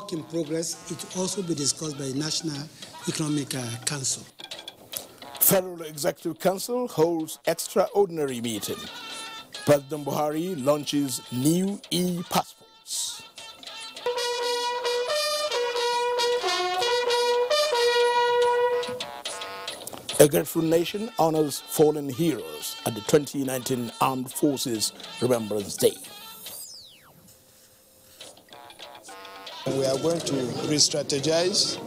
work in progress. It will also be discussed by the National Economic Council. Federal Executive Council holds extraordinary meeting. President Buhari launches new e-passports. A grateful nation honors fallen heroes at the 2019 Armed Forces Remembrance Day. We are going to re-strategize.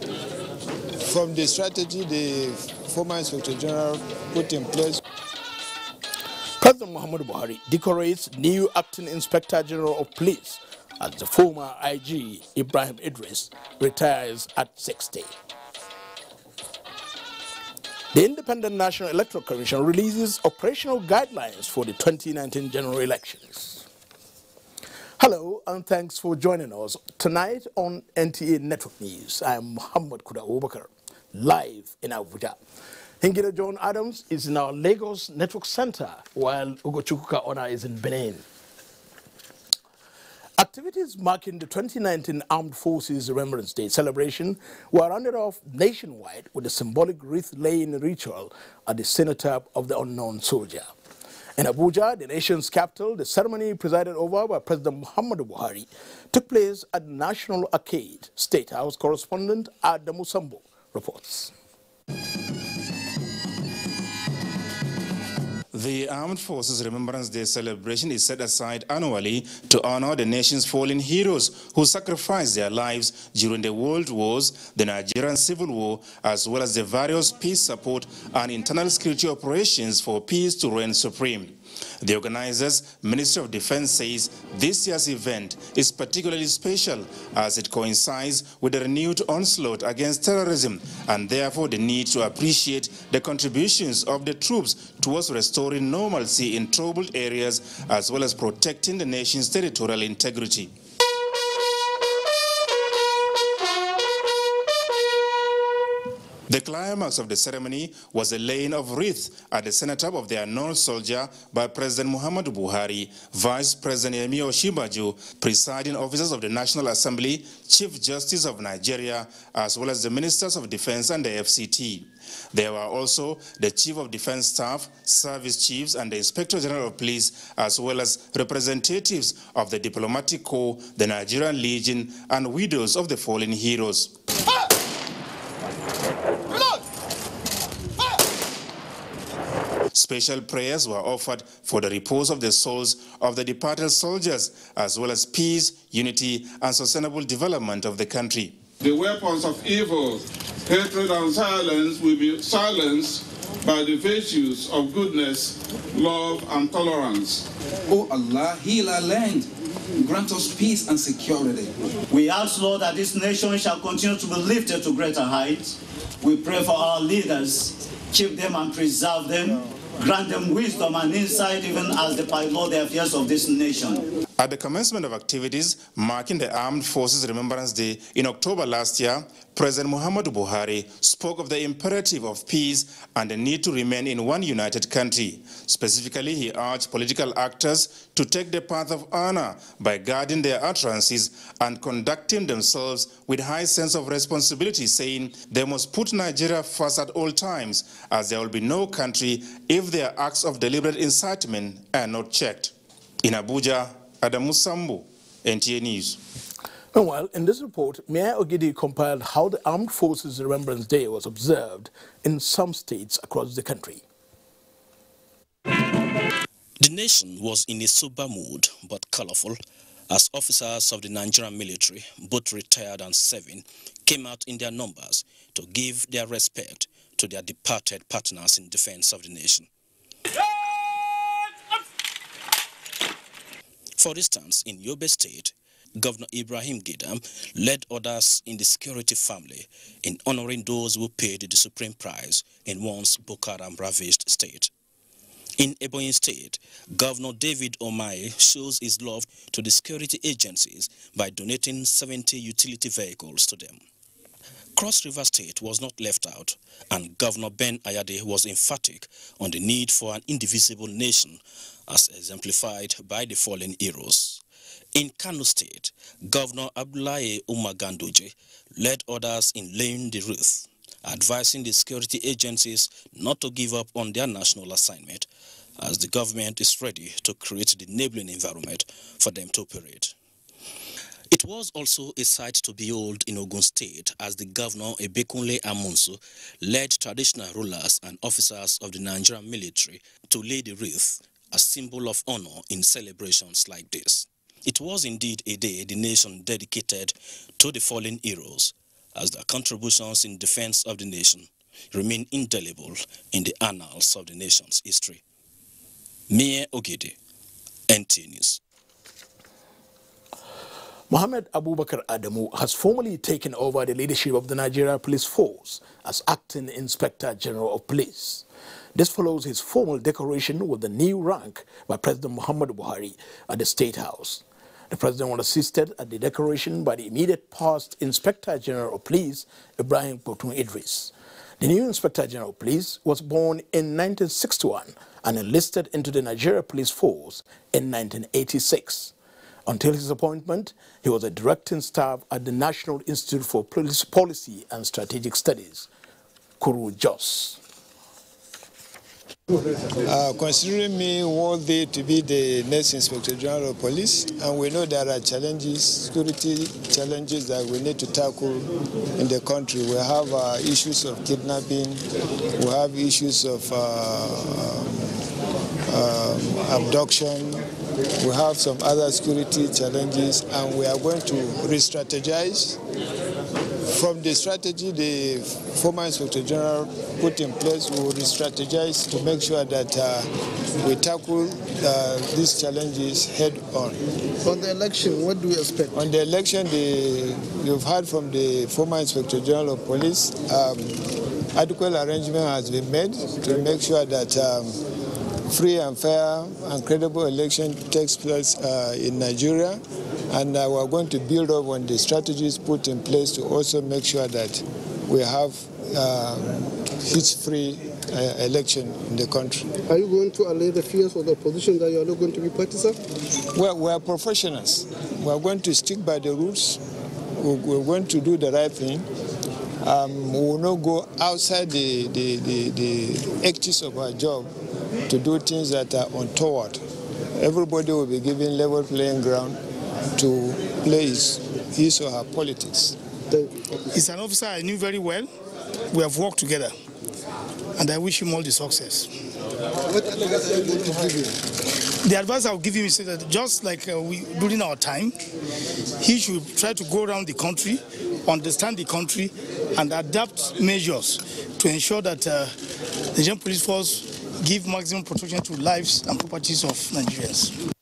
From the strategy the former Inspector General put in place. President Muhammadu Buhari decorates new Acting Inspector General of Police as the former IG Ibrahim Idris retires at 60. The Independent National Electoral Commission releases operational guidelines for the 2019 general elections. Hello and thanks for joining us tonight on NTA Network News. I am Muhammad Kuda Obakar, live in Abuja. Hingida John Adams is in our Lagos Network Center, while Ugochukuka Ona is in Benin. Activities marking the 2019 Armed Forces Remembrance Day celebration were rounded off nationwide with a symbolic wreath-laying ritual at the cenotaph of the unknown soldier. In Abuja, the nation's capital, the ceremony presided over by President Muhammadu Buhari took place at the National Arcade. State House correspondent Adamu Sambo reports. The Armed Forces Remembrance Day celebration is set aside annually to honor the nation's fallen heroes who sacrificed their lives during the World Wars, the Nigerian Civil War, as well as the various peace support and internal security operations for peace to reign supreme. The organizers, Ministry of Defense, says this year's event is particularly special as it coincides with the renewed onslaught against terrorism and therefore the need to appreciate the contributions of the troops towards restoring normalcy in troubled areas as well as protecting the nation's territorial integrity. The climax of the ceremony was the laying of wreath at the cenotaph of the unknown soldier by President Muhammadu Buhari, Vice President Yemi Osinbajo, presiding officers of the National Assembly, Chief Justice of Nigeria, as well as the Ministers of Defense and the FCT. There were also the Chief of Defense Staff, Service Chiefs, and the Inspector General of Police, as well as representatives of the Diplomatic Corps, the Nigerian Legion, and widows of the fallen heroes. Special prayers were offered for the repose of the souls of the departed soldiers, as well as peace, unity, and sustainable development of the country. The weapons of evil, hatred, and violence will be silenced by the virtues of goodness, love, and tolerance. O Allah, heal our land. Grant us peace and security. We ask, Lord, that this nation shall continue to be lifted to greater heights. We pray for our leaders. Keep them and preserve them. Grant them wisdom and insight even as they pilot the affairs of this nation. At the commencement of activities marking the Armed Forces Remembrance Day in October last year, President Muhammadu Buhari spoke of the imperative of peace and the need to remain in one united country. Specifically, he urged political actors to take the path of honor by guarding their utterances and conducting themselves with high sense of responsibility, saying they must put Nigeria first at all times, as there will be no country if their acts of deliberate incitement are not checked. In Abuja, Adamu Sambo, NTA News. Meanwhile, in this report, Mayor Ogidi compiled how the Armed Forces Remembrance Day was observed in some states across the country. The nation was in a sober mood, but colorful, as officers of the Nigerian military, both retired and serving, came out in their numbers to give their respect to their departed partners in defense of the nation. For instance, in Yobe State, Governor Ibrahim Gidam led others in the security family in honoring those who paid the supreme price in once Boko Haram-ravaged state. In Ebonyi State, Governor David Omae shows his love to the security agencies by donating 70 utility vehicles to them. Cross River State was not left out, and Governor Ben Ayade was emphatic on the need for an indivisible nation, as exemplified by the fallen heroes. In Kano State, Governor Abdullahi Umar Ganduje led others in laying the wreath, advising the security agencies not to give up on their national assignment, as the government is ready to create the enabling environment for them to operate. It was also a sight to behold in Ogun State as the Governor Ebekunle Amonso led traditional rulers and officers of the Nigerian military to lay the wreath, a symbol of honor in celebrations like this. It was indeed a day the nation dedicated to the fallen heroes, as their contributions in defense of the nation remain indelible in the annals of the nation's history. Mie Ogede, NT News. Mohammed Abubakar Adamu has formally taken over the leadership of the Nigeria Police Force as Acting Inspector General of Police. This follows his formal decoration with the new rank by President Muhammadu Buhari at the State House. The President was assisted at the decoration by the immediate past Inspector General of Police, Ibrahim Potun Idris. The new Inspector General of Police was born in 1961 and enlisted into the Nigeria Police Force in 1986. Until his appointment, he was a directing staff at the National Institute for Police Policy and Strategic Studies, Kuru Jos. Considering me worthy to be the next Inspector General of Police, and we know there are challenges, security challenges that we need to tackle in the country. We have issues of kidnapping, we have issues of abduction, we have some other security challenges, and we are going to re-strategize. From the strategy the former Inspector General put in place, we will re-strategize to make sure that we tackle these challenges head on. On the election, what do you expect? On the election, you've heard from the former Inspector General of Police, adequate arrangement has been made to make sure that free and fair and credible election takes place in Nigeria, and we are going to build up on the strategies put in place to also make sure that we have hitch-free election in the country. Are you going to allay the fears of the opposition that you are not going to be partisan? Well, we are professionals. We are going to stick by the rules. We're going to do the right thing. We will not go outside the edges of our job to do things that are untoward. Everybody will be given level playing ground to play his or her politics. He's an officer I knew very well. We have worked together, and I wish him all the success. What advice are you going to give him? The advice I'll give him is that just like during our time, he should try to go around the country, understand the country, and adapt measures to ensure that the Nigerian Police Force give maximum protection to lives and properties of Nigerians.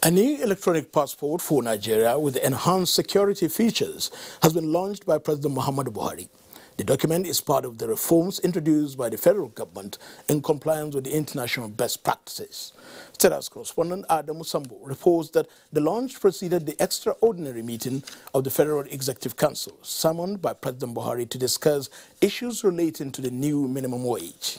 A new electronic passport for Nigeria with enhanced security features has been launched by President Muhammadu Buhari. The document is part of the reforms introduced by the federal government in compliance with the international best practices. State House correspondent Adamu Sambo reports that the launch preceded the extraordinary meeting of the Federal Executive Council, summoned by President Buhari to discuss issues relating to the new minimum wage.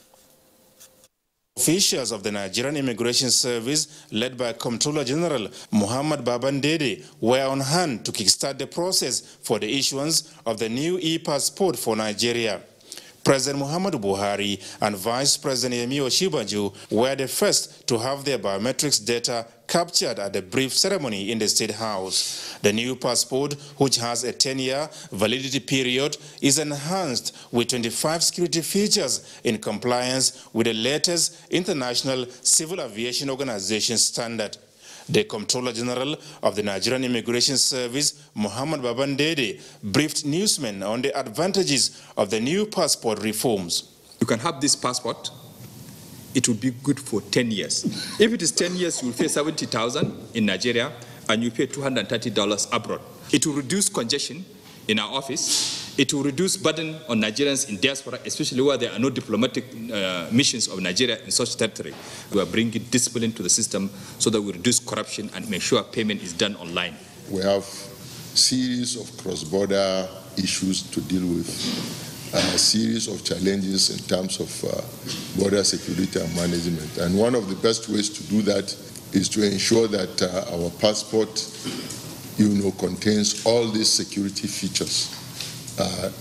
Officials of the Nigerian Immigration Service, led by Comptroller General Muhammad Babandede, were on hand to kickstart the process for the issuance of the new e-passport for Nigeria. President Muhammadu Buhari and Vice President Yemi Osinbajo were the first to have their biometrics data captured at the brief ceremony in the State House. The new passport, which has a 10-year validity period, is enhanced with 25 security features in compliance with the latest International Civil Aviation Organization standard. The Comptroller General of the Nigerian Immigration Service, Muhammad Babandede, briefed newsmen on the advantages of the new passport reforms. You can have this passport. It will be good for 10 years. If it is 10 years, you will pay $70,000 in Nigeria, and you pay $230 abroad. It will reduce congestion in our office. It will reduce burden on Nigerians in diaspora, especially where there are no diplomatic missions of Nigeria in such territory. We are bringing discipline to the system so that we reduce corruption and make sure payment is done online. We have a series of cross-border issues to deal with, a series of challenges in terms of border security and management. And one of the best ways to do that is to ensure that our passport, contains all these security features,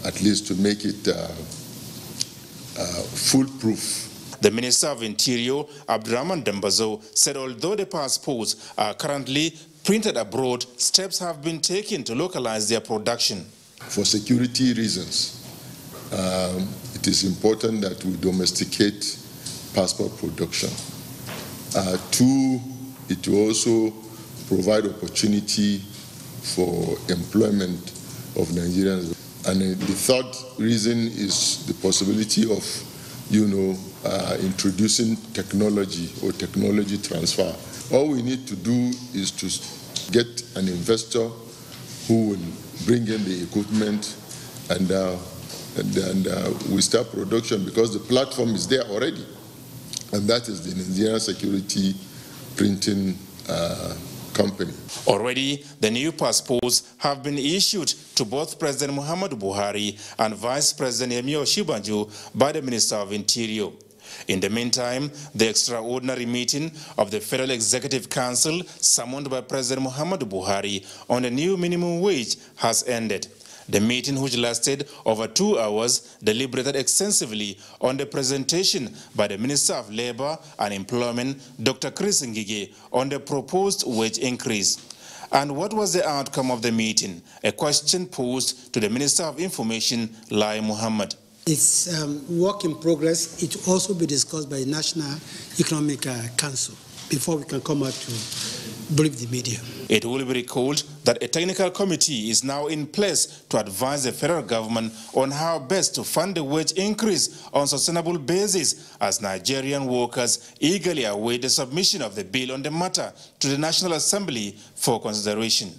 at least to make it foolproof. The Minister of Interior, Abdurrahman Dambazo, said although the passports are currently printed abroad, steps have been taken to localize their production. For security reasons, it is important that we domesticate passport production. Two, it will also provide opportunity for employment of Nigerians. And the third reason is the possibility of, introducing technology or technology transfer. All we need to do is to get an investor who will bring in the equipment and we start production, because the platform is there already. And that is the Nigerian Security Printing Company. Already, the new passports have been issued to both President Muhammadu Buhari and Vice President Yemi Osinbajo by the Minister of Interior. In the meantime, the extraordinary meeting of the Federal Executive Council summoned by President Muhammadu Buhari on the new minimum wage has ended. The meeting, which lasted over 2 hours, deliberated extensively on the presentation by the Minister of Labour and Employment, Dr. Chris Ngige, on the proposed wage increase. And what was the outcome of the meeting? A question posed to the Minister of Information, Lai Muhammad. It's work in progress. It will also be discussed by the National Economic Council before we can come out to brief the media. It will be recalled that a technical committee is now in place to advise the federal government on how best to fund the wage increase on a sustainable basis, as Nigerian workers eagerly await the submission of the bill on the matter to the National Assembly for consideration.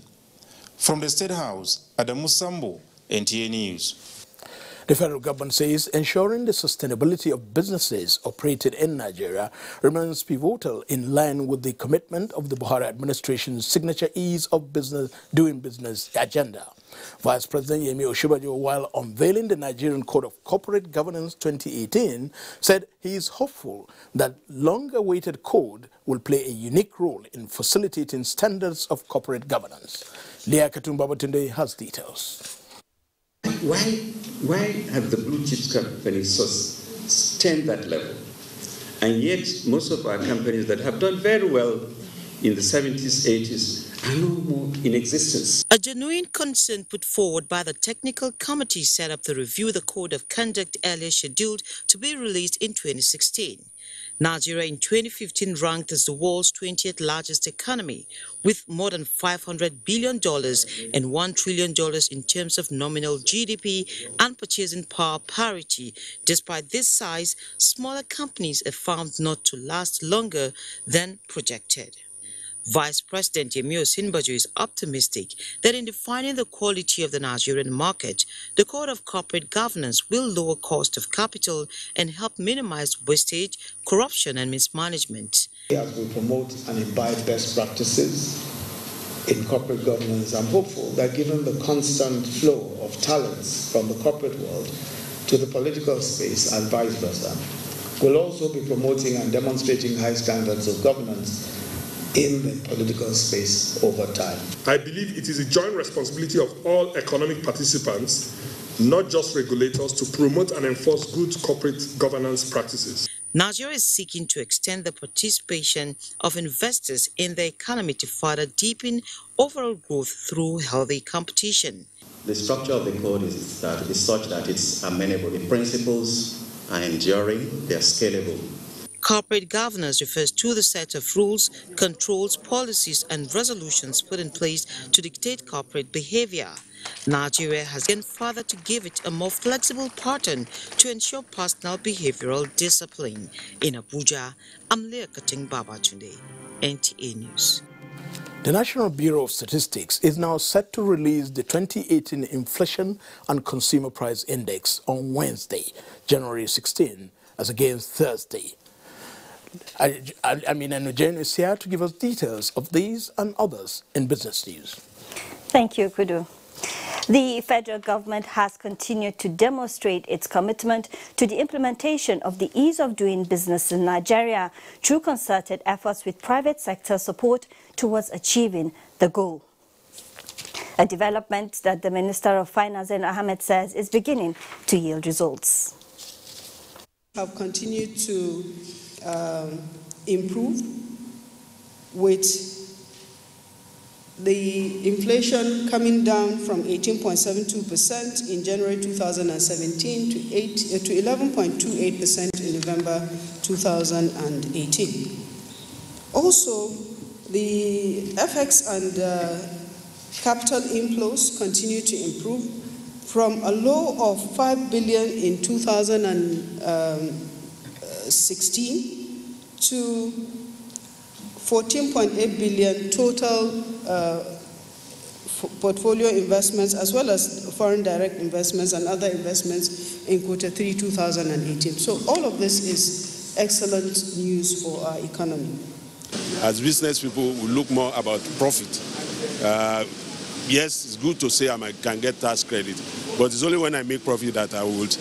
From the State House, Adamu Sambo, NTA News. The federal government says ensuring the sustainability of businesses operated in Nigeria remains pivotal, in line with the commitment of the Buhari administration's signature ease of doing business agenda. Vice President Yemi Osinbajo, while unveiling the Nigerian Code of Corporate Governance 2018, said he is hopeful that long-awaited code will play a unique role in facilitating standards of corporate governance. Leah Katumbabatunde has details. Why have the blue chip companies sustained that level? And yet, most of our companies that have done very well in the 70s, 80s, are no more in existence. A genuine concern put forward by the technical committee set up to review the code of conduct earlier scheduled to be released in 2016. Nigeria in 2015 ranked as the world's 20th largest economy, with more than $500 billion and $1 trillion in terms of nominal GDP and purchasing power parity. Despite this size, smaller companies are found not to last longer than projected. Vice President Yemi Osinbajo is optimistic that in defining the quality of the Nigerian market, the Code of Corporate Governance will lower cost of capital and help minimize wastage, corruption, and mismanagement. As we promote and imbibe best practices in corporate governance, I'm hopeful that given the constant flow of talents from the corporate world to the political space and vice versa, we'll also be promoting and demonstrating high standards of governance in the political space over time. I believe it is a joint responsibility of all economic participants, not just regulators, to promote and enforce good corporate governance practices. Nigeria is seeking to extend the participation of investors in the economy to further deepen overall growth through healthy competition. The structure of the code is such that it's amenable. The principles are enduring, they are scalable. Corporate governance refers to the set of rules, controls, policies, and resolutions put in place to dictate corporate behavior. Nigeria has gone further to give it a more flexible pattern to ensure personal behavioral discipline. In Abuja, I'm Leah Katumbabatunde, NTA News. The National Bureau of Statistics is now set to release the 2018 Inflation and Consumer Price Index on Wednesday, January 16, as against Thursday. And Jane is here to give us details of these and others in business news. Thank you, Kudu. The federal government has continued to demonstrate its commitment to the implementation of the ease of doing business in Nigeria through concerted efforts with private sector support towards achieving the goal. A development that the Minister of Finance, Ahmed, says is beginning to yield results. Have continued to improve with the inflation coming down from 18.72% in January 2017 to 11.28% in November 2018. Also, the FX and capital inflows continue to improve from a low of 5 billion in 2016 to 14.8 billion total portfolio investments, as well as foreign direct investments and other investments in Q3 2018. So all of this is excellent news for our economy. As business people, we look more about profit. Yes, it's good to say I can get tax credit, but it's only when I make profit that I would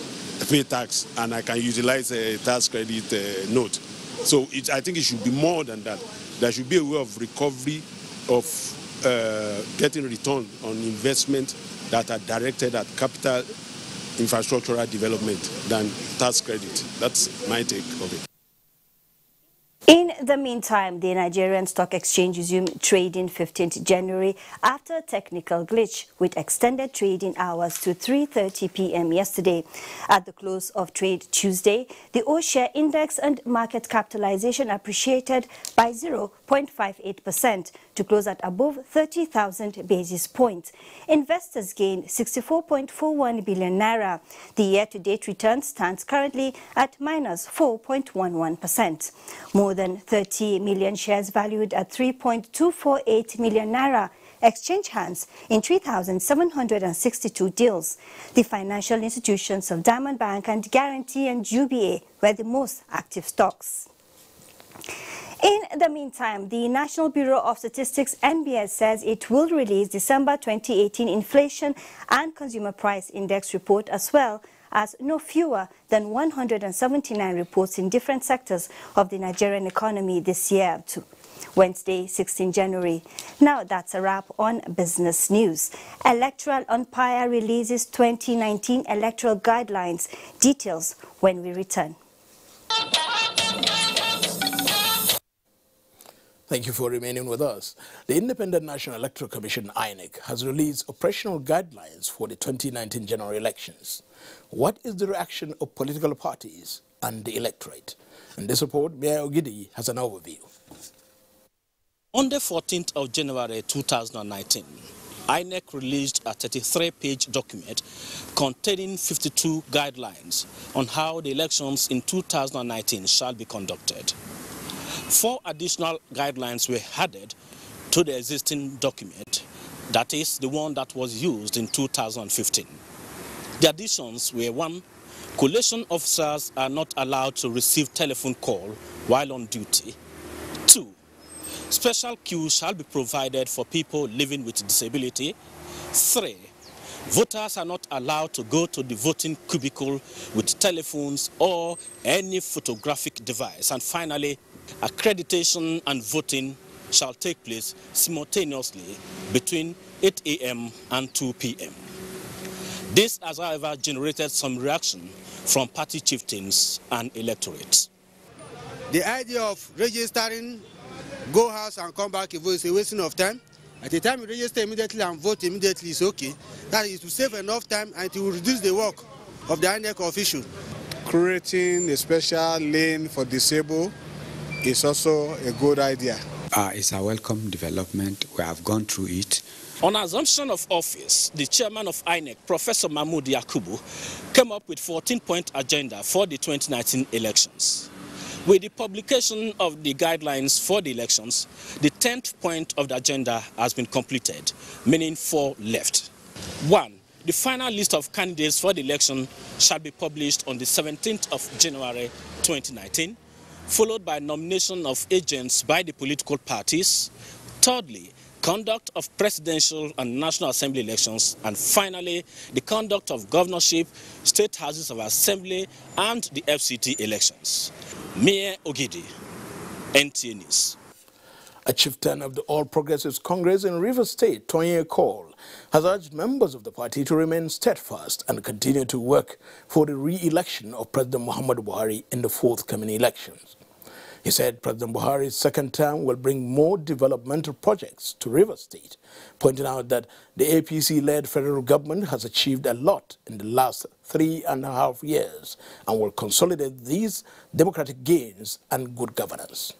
pay tax and I can utilize a tax credit note. So I think it should be more than that. There should be a way of recovery of getting return on investment that are directed at capital infrastructural development than tax credit. That's my take of it. In the meantime, the Nigerian Stock Exchange resumed trading 15th January after a technical glitch with extended trading hours to 3:30 p.m. yesterday. At the close of trade Tuesday, the all-share index and market capitalization appreciated by 0.58% to close at above 30,000 basis points. Investors gained 64.41 billion naira. The year-to-date return stands currently at minus 4.11%. More than 30 million shares valued at 3.248 million naira exchange hands in 3,762 deals. The financial institutions of Diamond Bank and Guarantee and UBA were the most active stocks. In the meantime, the National Bureau of Statistics (NBS) says it will release December 2018 Inflation and Consumer Price Index report, as well as no fewer than 179 reports in different sectors of the Nigerian economy this year to Wednesday, 16 January. Now that's a wrap on business news. Electoral umpire releases 2019 electoral guidelines. Details when we return. Thank you for remaining with us. The Independent National Electoral Commission, INEC, has released operational guidelines for the 2019 general elections. What is the reaction of political parties and the electorate? In this report, Mayor Ogidi has an overview. On the 14th of January 2019, INEC released a 33-page document containing 52 guidelines on how the elections in 2019 shall be conducted. 4 additional guidelines were added to the existing document, that is, the one that was used in 2015. The additions were: 1. Collation officers are not allowed to receive telephone call while on duty. 2. Special queues shall be provided for people living with disability. 3. Voters are not allowed to go to the voting cubicle with telephones or any photographic device. And finally, accreditation and voting shall take place simultaneously between 8 a.m. and 2 p.m. This has, however, generated some reaction from party chieftains and electorates. The idea of registering, go house and come back is a wasting of time. At the time you register immediately and vote immediately is okay. That is to save enough time and to reduce the work of the INEC official. Creating a special lane for disabled is also a good idea. It's a welcome development. We have gone through it. On assumption of office, the chairman of INEC, Professor Mahmoud Yakubu, came up with 14-point agenda for the 2019 elections. With the publication of the guidelines for the elections, the 10th point of the agenda has been completed, meaning 4 left. 1. The final list of candidates for the election shall be published on the 17th of January 2019, followed by nomination of agents by the political parties. Thirdly, conduct of presidential and National Assembly elections, and finally, the conduct of governorship, state houses of assembly, and the FCT elections. Mie Ogidi, NTA News. A chieftain of the All Progressives Congress in Rivers State, Tonye Cole, has urged members of the party to remain steadfast and continue to work for the re-election of President Muhammadu Buhari in the forthcoming elections. He said President Buhari's second term will bring more developmental projects to Rivers State, pointing out that the APC-led federal government has achieved a lot in the last 3.5 years and will consolidate these democratic gains and good governance.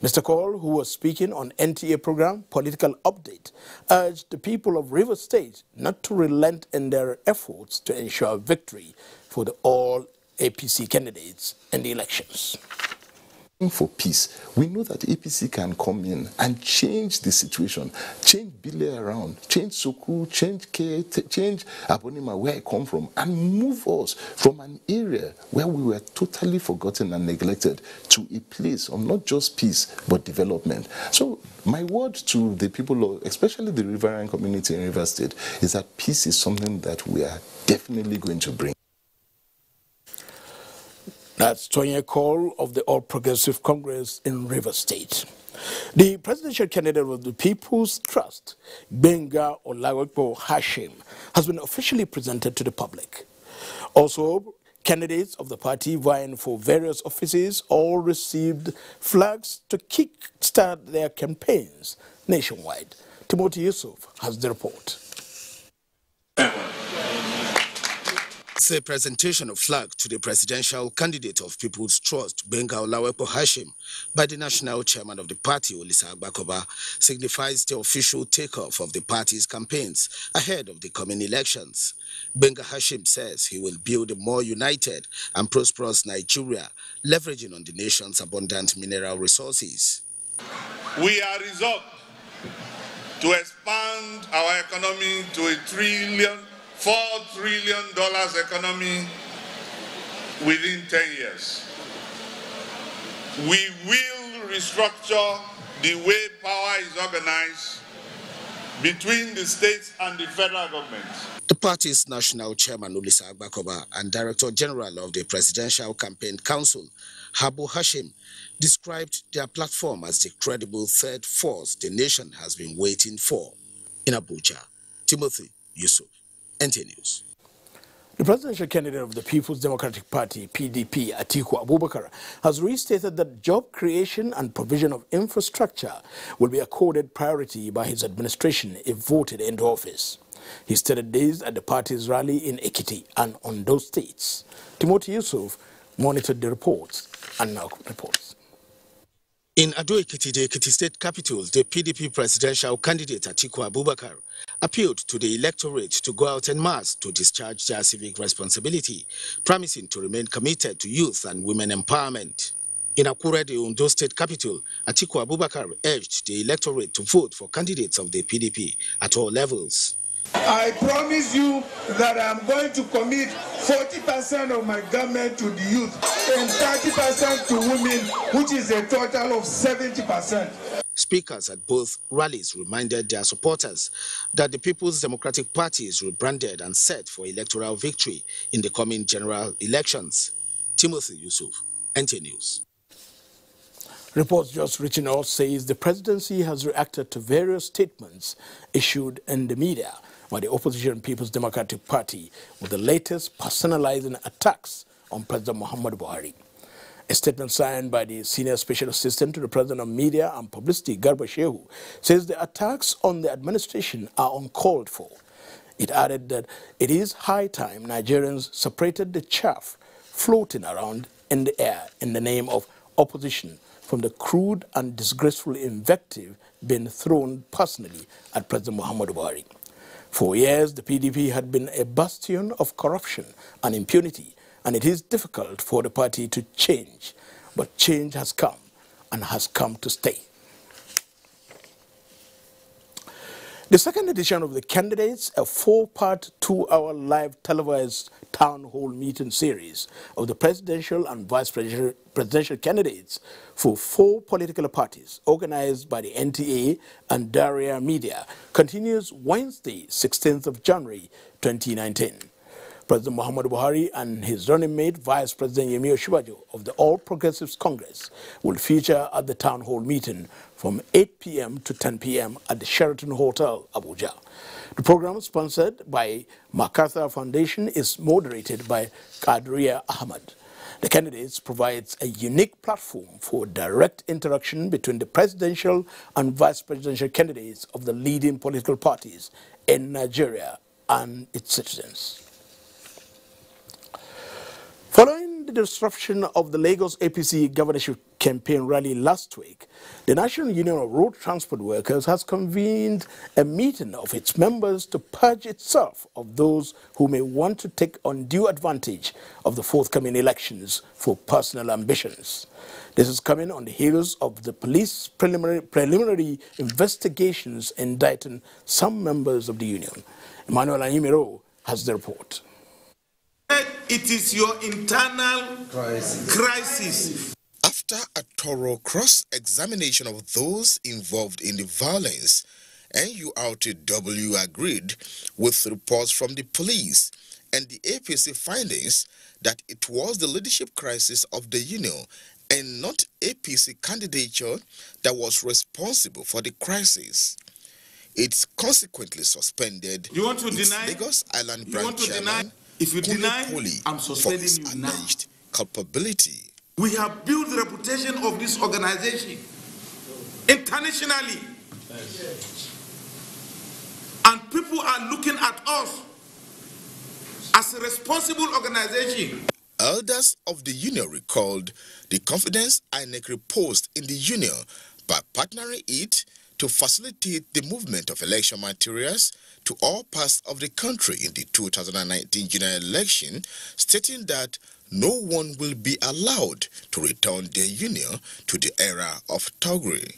Mr. Cole, who was speaking on NTA program Political Update, urged the people of Rivers State not to relent in their efforts to ensure victory for the all APC candidates in the elections. For peace, we know that APC can come in and change the situation, change Bile around, change Soku, change K, change Abonima, where I come from, and move us from an area where we were totally forgotten and neglected to a place of not just peace, but development. So my word to the people, especially the riverine community in Rivers State, is that peace is something that we are definitely going to bring. That's Tonye Cole of the All Progressive Congress in Rivers State. The presidential candidate of the People's Trust, Benga Olawekpo Hashim, has been officially presented to the public. Also, candidates of the party vying for various offices all received flags to kick-start their campaigns nationwide. Timothy Yusuf has the report. It's a presentation of flag to the presidential candidate of People's Trust, Benga Olawekpo Hashim, by the national chairman of the party, Olisa Agbakoba, signifies the official takeoff of the party's campaigns ahead of the coming elections. Benga Hashim says he will build a more united and prosperous Nigeria, leveraging on the nation's abundant mineral resources. We are resolved to expand our economy to $4 trillion economy within 10 years. We will restructure the way power is organized between the states and the federal government. The party's national chairman, Olisa Agbakoba, and director general of the Presidential Campaign Council, Habu Hashim, described their platform as the credible third force the nation has been waiting for. In Abuja, Timothy Yusuf, NTA News. The presidential candidate of the People's Democratic Party, PDP, Atiku Abubakar, has restated that job creation and provision of infrastructure will be accorded priority by his administration if voted into office. He stated this at the party's rally in Ekiti and Ondo states. Timothy Yusuf monitored the reports and now reports. In Ado-Ekiti, the Ekiti state capital, the PDP presidential candidate Atiku Abubakar appealed to the electorate to go out en masse to discharge their civic responsibility, promising to remain committed to youth and women empowerment. In Akure, the Ondo state capital, Atiku Abubakar urged the electorate to vote for candidates of the PDP at all levels. I promise you that I'm going to commit 40% of my government to the youth and 30% to women, which is a total of 70%. Speakers at both rallies reminded their supporters that the People's Democratic Party is rebranded and set for electoral victory in the coming general elections. Timothy Yusuf, NTA News. Reports just reaching us says the presidency has reacted to various statements issued in the media by the opposition People's Democratic Party with the latest personalizing attacks on President Muhammadu Buhari. A statement signed by the Senior Special Assistant to the President of Media and Publicity, Garba Shehu, says the attacks on the administration are uncalled for. It added that it is high time Nigerians separated the chaff floating around in the air in the name of opposition from the crude and disgraceful invective being thrown personally at President Muhammadu Buhari. For years, the PDP had been a bastion of corruption and impunity, and it is difficult for the party to change. But change has come, and has come to stay. The second edition of the Candidates, a 4-part, 2-hour live televised town hall meeting series of the presidential and vice presidential candidates for 4 political parties organized by the NTA and Daria Media, continues Wednesday, 16th of January 2019. President Muhammadu Buhari and his running mate, Vice President Yemi Osinbajo of the All Progressives Congress, will feature at the town hall meeting from 8 p.m. to 10 p.m. at the Sheraton Hotel, Abuja. The program, sponsored by MacArthur Foundation, is moderated by Qadriya Ahmad. The candidates provides a unique platform for direct interaction between the presidential and vice presidential candidates of the leading political parties in Nigeria and its citizens. Following the disruption of the Lagos APC governorship campaign rally last week, the National Union of Road Transport Workers has convened a meeting of its members to purge itself of those who may want to take undue advantage of the forthcoming elections for personal ambitions. This is coming on the heels of the police preliminary investigations indicting some members of the union. Emmanuel Anyimiro has the report. It is your internal crisis. After a thorough cross-examination of those involved in the violence, NURTW agreed with reports from the police and the APC findings that it was the leadership crisis of the union and not APC candidature that was responsible for the crisis. It's consequently suspended its Lagos Island branch chairman. If you deny, I'm suspending you now. Culpability. We have built the reputation of this organization internationally. And people are looking at us as a responsible organization. Elders of the union recalled the confidence INEC reposed in the union by partnering it to facilitate the movement of election materials to all parts of the country in the 2019 general election, stating that no one will be allowed to return their union to the era of thuggery.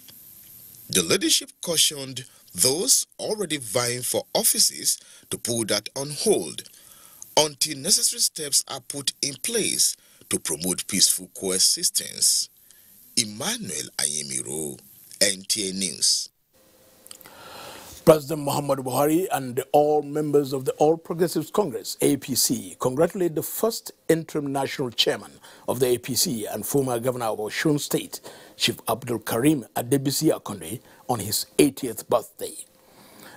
The leadership cautioned those already vying for offices to put that on hold until necessary steps are put in place to promote peaceful coexistence. Emmanuel Anyimiro, NTA News. President Muhammadu Buhari and all members of the All Progressives Congress, APC, congratulate the first interim national chairman of the APC and former governor of Osun State, Chief Abdul Karim Adebisi Akonde, on his 80th birthday.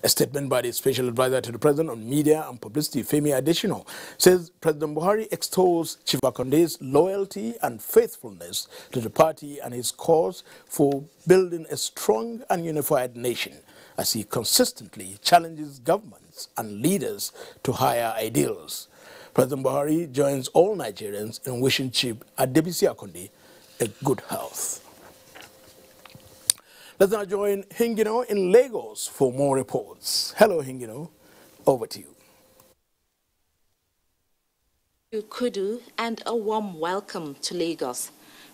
A statement by the Special Advisor to the President on Media and Publicity, Femi Adesina, says President Buhari extols Chief Akonde's loyalty and faithfulness to the party and his cause for building a strong and unified nation, as he consistently challenges governments and leaders to higher ideals. President Buhari joins all Nigerians in wishing Chief Adebisi Akonde a good health. Let's now join Hingino in Lagos for more reports. Hello, Hingino. Over to you. Kudu, and a warm welcome to Lagos.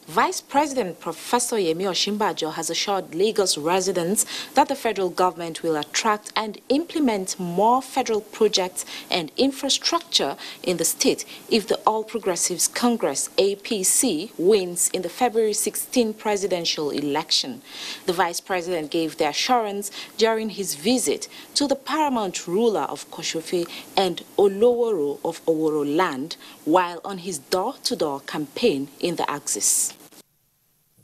Vice President Professor Yemi Osinbajo has assured Lagos residents that the federal government will attract and implement more federal projects and infrastructure in the state if the All Progressives Congress, APC, wins in the February 16 presidential election. The Vice President gave the assurance during his visit to the paramount ruler of Koshofe and Oloworo of Oworo land while on his door-to-door campaign in the Axis.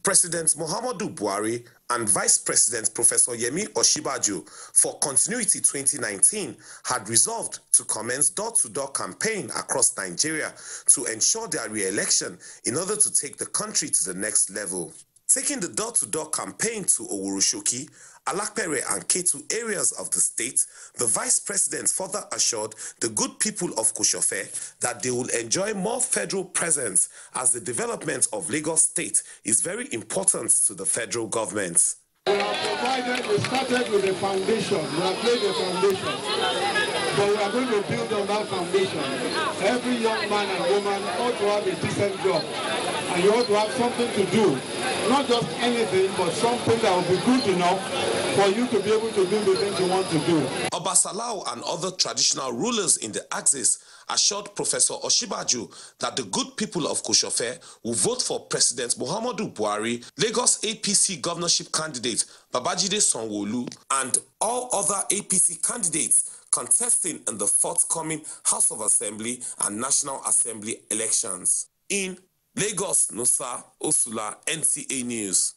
President Muhammadu Buhari and Vice President Professor Yemi Osinbajo for Continuity 2019 had resolved to commence door-to-door campaign across Nigeria to ensure their re-election in order to take the country to the next level. Taking the door-to-door campaign to Oworoshoki, Alakpere and Ketu areas of the state, the Vice President further assured the good people of Koshofe that they will enjoy more federal presence as the development of Lagos State is very important to the federal government. We started with a foundation, we have laid a foundation, but we are going to build on that foundation. Every young man and woman ought to have a decent job, and you ought to have something to do. Not just anything, but something that will be good enough for you to be able to do the things you want to do. Obasalau and other traditional rulers in the axis assured Professor Oshibaju that the good people of Koshofe will vote for President Muhammadu Buhari, Lagos APC governorship candidate Babajide Sanwo-Olu, and all other APC candidates contesting in the forthcoming House of Assembly and National Assembly elections. In Lagos, Nusa Osula, NTA News.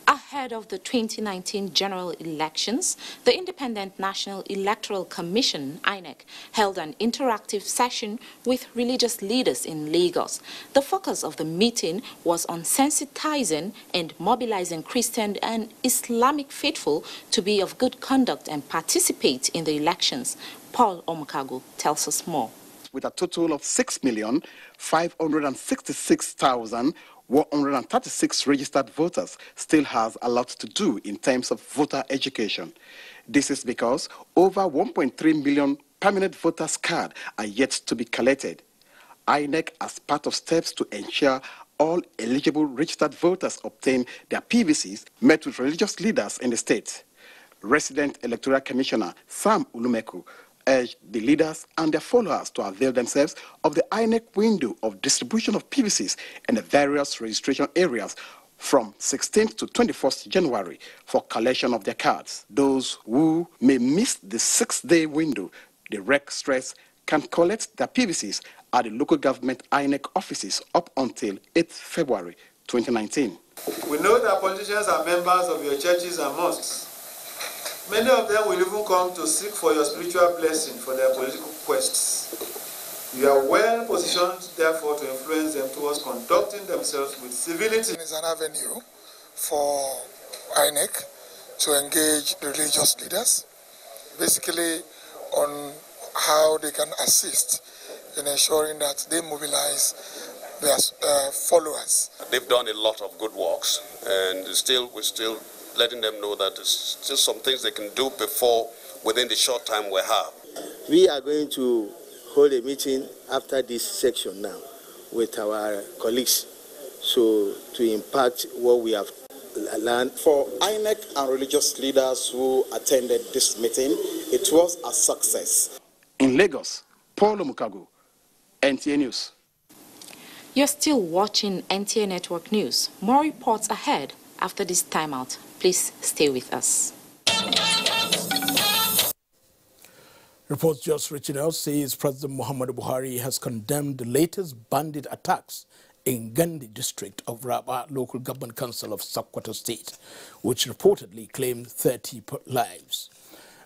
Ahead of the 2019 general elections, the Independent National Electoral Commission, INEC, held an interactive session with religious leaders in Lagos. The focus of the meeting was on sensitizing and mobilizing Christian and Islamic faithful to be of good conduct and participate in the elections. Paul Omukago tells us more. With a total of 6,566,136 registered voters, still has a lot to do in terms of voter education. This is because over 1.3 million permanent voters' cards are yet to be collected. INEC, as part of steps to ensure all eligible registered voters obtain their PVCs, met with religious leaders in the state. Resident Electoral Commissioner Sam Ulumeku urged the leaders and their followers to avail themselves of the INEC window of distribution of PVCs in the various registration areas from 16th to 21st January for collection of their cards. Those who may miss the 6-day window, the REC stress, can collect their PVCs at the local government INEC offices up until 8th February 2019. We know that politicians are members of your churches and mosques. Many of them will even come to seek for your spiritual blessing for their political quests. You are well positioned, therefore, to influence them towards conducting themselves with civility. It is an avenue for INEC to engage the religious leaders, basically on how they can assist in ensuring that they mobilize their followers. They've done a lot of good works, and we're still letting them know that there's still some things they can do within the short time we have. We are going to hold a meeting after this section now with our colleagues, so to impact what we have learned. For INEC and religious leaders who attended this meeting, it was a success. In Lagos, Paul Omukago, NTA News. You're still watching NTA Network News. More reports ahead after this timeout. Please stay with us. Reports just reaching out says President Muhammadu Buhari has condemned the latest bandit attacks in Gandhi district of Rabat local government council of Sokoto state, which reportedly claimed 30 lives.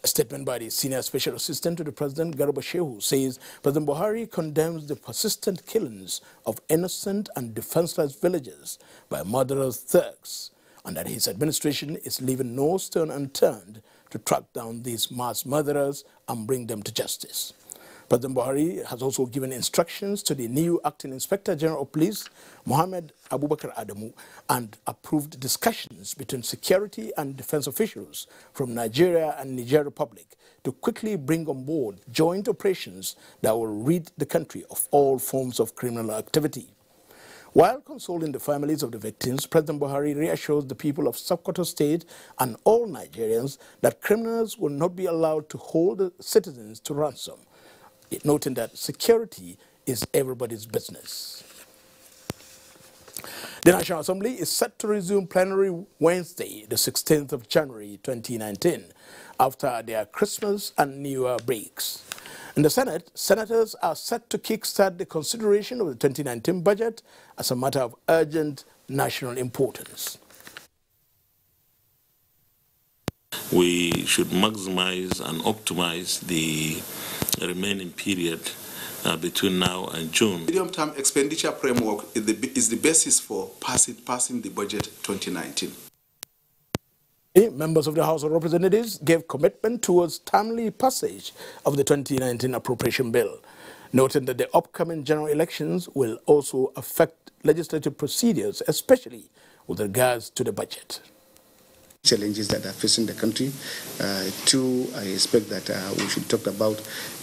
A statement by the senior special assistant to the president, Garba Shehu, says President Buhari condemns the persistent killings of innocent and defenseless villagers by murderous thugs, and that his administration is leaving no stone unturned to track down these mass murderers and bring them to justice. President Buhari has also given instructions to the new acting Inspector General of Police, Mohammed Abubakar Adamu, and approved discussions between security and defense officials from Nigeria and Niger Republic to quickly bring on board joint operations that will rid the country of all forms of criminal activity. While consoling the families of the victims, President Buhari reassures the people of Sokoto State and all Nigerians that criminals will not be allowed to hold the citizens to ransom, noting that security is everybody's business. The National Assembly is set to resume plenary Wednesday, the 16th of January 2019, after their Christmas and New Year breaks. In the Senate, senators are set to kickstart the consideration of the 2019 budget as a matter of urgent national importance. We should maximize and optimize the remaining period between now and June. Medium-term expenditure framework is the basis for passing the budget 2019. Members of the House of Representatives gave commitment towards timely passage of the 2019 appropriation bill, noting that the upcoming general elections will also affect legislative procedures, especially with regards to the budget. Challenges that are facing the country. Two, I expect that we should talk about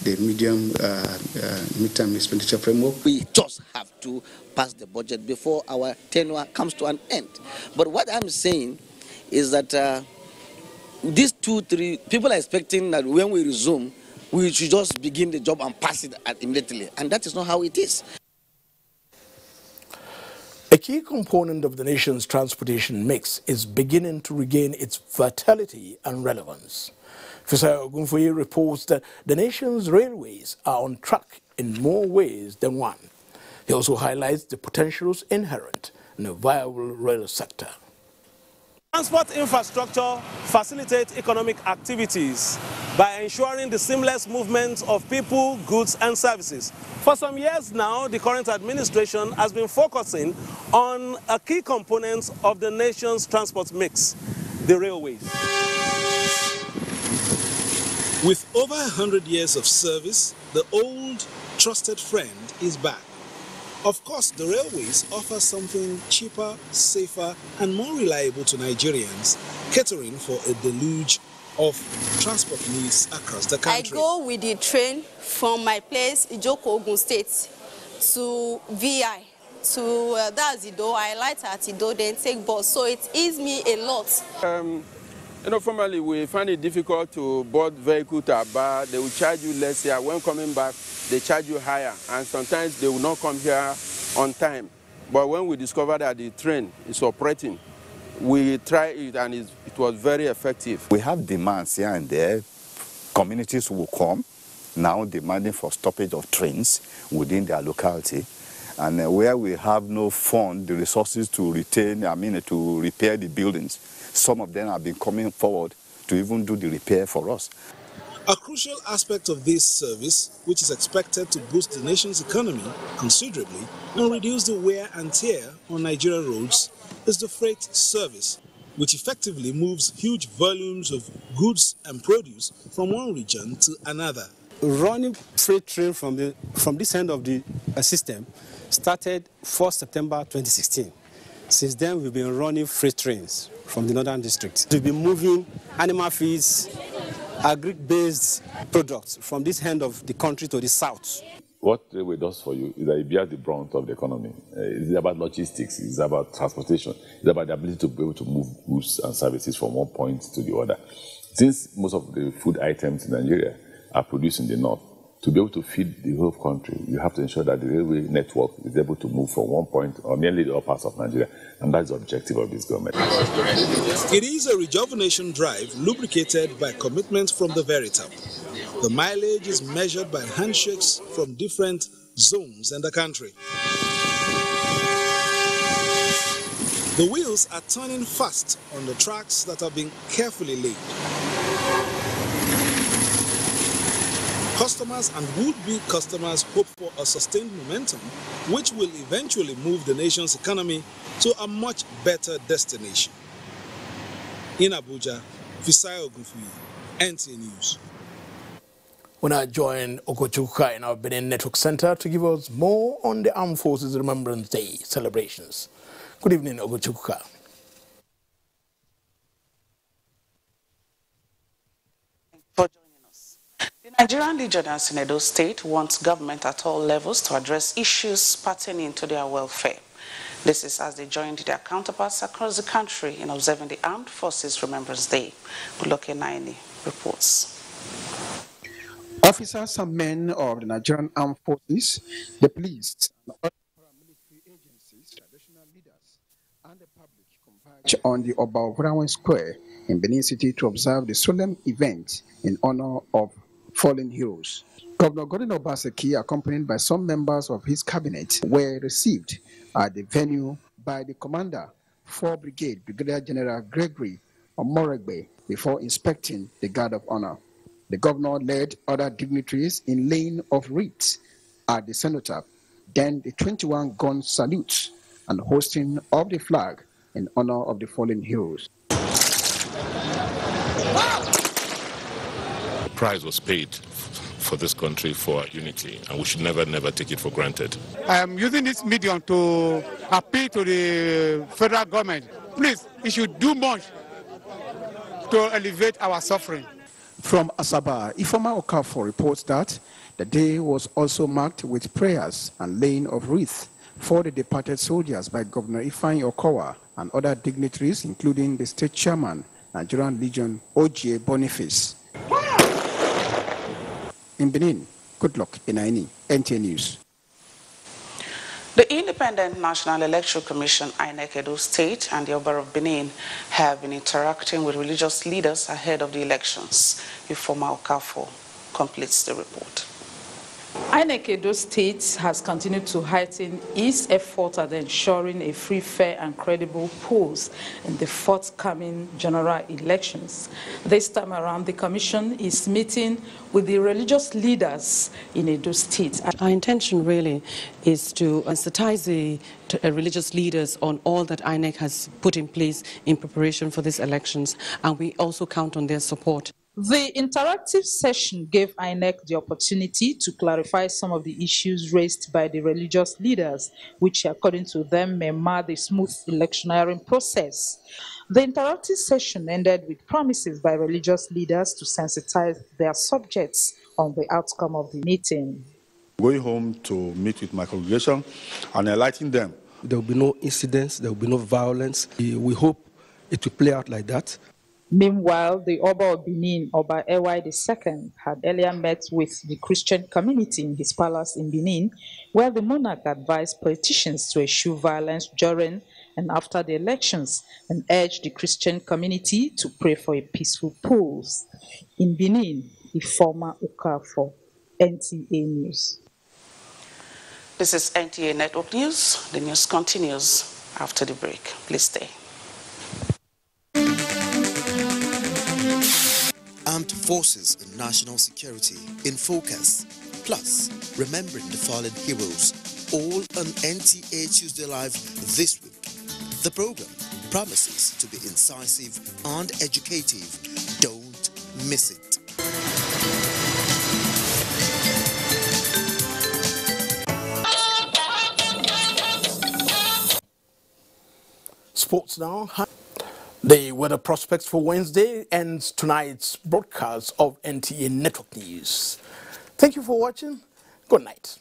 the midterm expenditure framework. We just have to pass the budget before our tenure comes to an end. But what I'm saying is that these 2-3 people are expecting that when we resume, we should just begin the job and pass it immediately, and that is not how it is. A key component of the nation's transportation mix is beginning to regain its vitality and relevance. Fisayo Ogunfoye reports that the nation's railways are on track in more ways than one. He also highlights the potentials inherent in a viable rail sector. Transport infrastructure facilitates economic activities by ensuring the seamless movement of people, goods and services. For some years now, the current administration has been focusing on a key component of the nation's transport mix, the railways. With over 100 years of service, the old trusted friend is back. Of course, the railways offer something cheaper, safer, and more reliable to Nigerians, catering for a deluge of transport needs across the country. I go with the train from my place, Ijoko, Ogun State, to VI, to that's Ido. I light at Ido, then take bus, so it eases me a lot. You know, formerly we find it difficult to board vehicle to Aba. They will charge you less here. When coming back, they charge you higher, and sometimes they will not come here on time. But when we discover that the train is operating, we try it, and it was very effective. We have demands here and there. Communities will come now demanding for stoppage of trains within their locality. And where we have no fund, the resources to to repair the buildings, some of them have been coming forward to even do the repair for us. A crucial aspect of this service, which is expected to boost the nation's economy considerably and reduce the wear and tear on Nigerian roads, is the freight service, which effectively moves huge volumes of goods and produce from one region to another. Running freight train from this end of the system started 4 September 2016. Since then, we've been running freight trains from the northern district. We've been moving animal feeds, agri-based products from this end of the country to the south. What railway does for you is that it bears the brunt of the economy. It's about logistics, it's about transportation, it's about the ability to be able to move goods and services from one point to the other. Since most of the food items in Nigeria are produced in the north, to be able to feed the whole country, you have to ensure that the railway network is able to move from one point or nearly the other parts of Nigeria, and that's the objective of this government. It is a rejuvenation drive lubricated by commitment from the very top. The mileage is measured by handshakes from different zones in the country. The wheels are turning fast on the tracks that have been carefully laid. Customers and would-be customers hope for a sustained momentum, which will eventually move the nation's economy to a much better destination. In Abuja, Fisayo Ogunfoye, NTA News. We now join Okochuka in our Benin Network Center to give us more on the Armed Forces Remembrance Day celebrations. Good evening, Okochuka. The Nigerian Legionnaires in Edo State wants government at all levels to address issues pertaining to their welfare. This is as they joined their counterparts across the country in observing the Armed Forces Remembrance Day. Buloke Naini reports. Officers and men of the Nigerian Armed Forces, the police, and other paramilitary agencies, traditional leaders, and the public converge on the Obaovrawen Square in Benin City to observe the solemn event in honor of fallen heroes. Governor Godwin Obaseki, accompanied by some members of his cabinet, were received at the venue by the commander, 4 Brigade Brigadier General Gregory Omoregbe, before inspecting the guard of honor. The governor led other dignitaries in laying of wreaths at the cenotaph, then the 21-gun salute and hosting of the flag in honor of the fallen heroes. The price was paid for this country for our unity, and we should never take it for granted. I am using this medium to appeal to the federal government. Please, it should do much to alleviate our suffering. From Asaba, Ifeoma Okafor reports that the day was also marked with prayers and laying of wreaths for the departed soldiers by Governor Ifeanyi Okowa and other dignitaries, including the state chairman, Nigerian Legion OGA Boniface. In Benin, good luck, Inaini, NTA News. The Independent National Electoral Commission, INEC Edo State, and the Oba of Benin have been interacting with religious leaders ahead of the elections. Ifoma Okafo completes the report. INEC Edo State has continued to heighten its effort at ensuring a free, fair and credible polls in the forthcoming general elections. This time around, the Commission is meeting with the religious leaders in Edo State. Our intention really is to sensitize the religious leaders on all that INEC has put in place in preparation for these elections, and we also count on their support. The interactive session gave INEC the opportunity to clarify some of the issues raised by the religious leaders, which according to them may mar the smooth electioneering process. The interactive session ended with promises by religious leaders to sensitize their subjects on the outcome of the meeting. Going home to meet with my congregation and enlighten them. There will be no incidents, there will be no violence. We hope it will play out like that. Meanwhile, the Oba of Benin, Oba Ewa II, had earlier met with the Christian community in his palace in Benin, where the monarch advised politicians to eschew violence during and after the elections and urged the Christian community to pray for a peaceful polls. In Benin, Ifoma Okafo, NTA News. This is NTA Network News. The news continues after the break. Please stay. Armed Forces and National Security in focus, plus remembering the fallen heroes, all on NTA Tuesday Live this week. The program promises to be incisive and educative. Don't miss it. Sports now. The weather prospects for Wednesday ends tonight's broadcast of NTA Network News. Thank you for watching. Good night.